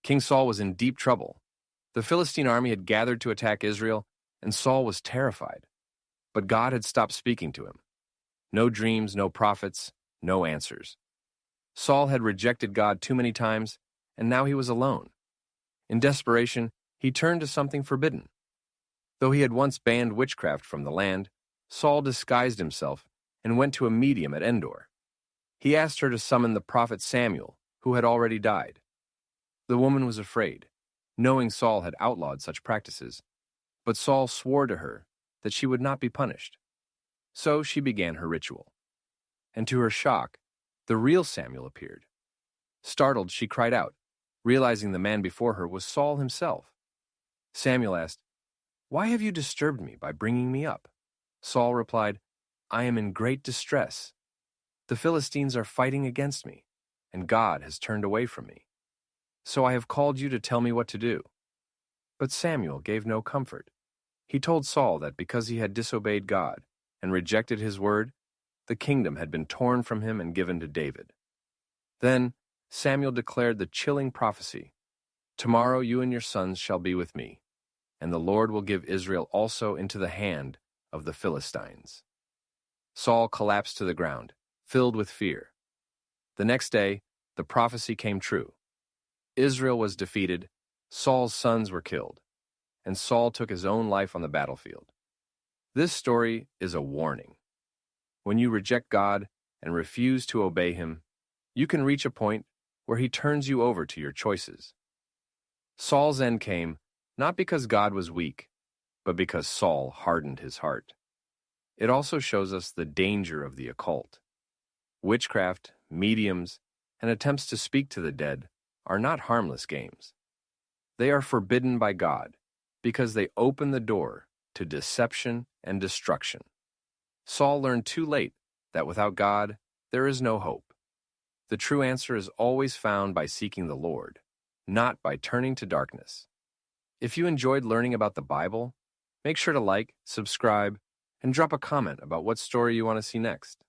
King Saul was in deep trouble. The Philistine army had gathered to attack Israel, and Saul was terrified. But God had stopped speaking to him. No dreams, no prophets, no answers. Saul had rejected God too many times, and now he was alone. In desperation, he turned to something forbidden. Though he had once banned witchcraft from the land, Saul disguised himself and went to a medium at Endor. He asked her to summon the prophet Samuel, who had already died. The woman was afraid, knowing Saul had outlawed such practices, but Saul swore to her that she would not be punished. So she began her ritual. And to her shock, the real Samuel appeared. Startled, she cried out, realizing the man before her was Saul himself. Samuel asked, "Why have you disturbed me by bringing me up?" Saul replied, "I am in great distress. The Philistines are fighting against me, and God has turned away from me. So I have called you to tell me what to do." But Samuel gave no comfort. He told Saul that because he had disobeyed God and rejected his word, the kingdom had been torn from him and given to David. Then Samuel declared the chilling prophecy, "Tomorrow you and your sons shall be with me, and the Lord will give Israel also into the hand of the Philistines." Saul collapsed to the ground, filled with fear. The next day, the prophecy came true. Israel was defeated, Saul's sons were killed, and Saul took his own life on the battlefield. This story is a warning. When you reject God and refuse to obey him, you can reach a point where he turns you over to your choices. Saul's end came not because God was weak, but because Saul hardened his heart. It also shows us the danger of the occult. Witchcraft, mediums, and attempts to speak to the dead are not harmless games. They are forbidden by God because they open the door to deception and destruction. Saul learned too late that without God, there is no hope. The true answer is always found by seeking the Lord, not by turning to darkness. If you enjoyed learning about the Bible, make sure to like, subscribe, and drop a comment about what story you want to see next.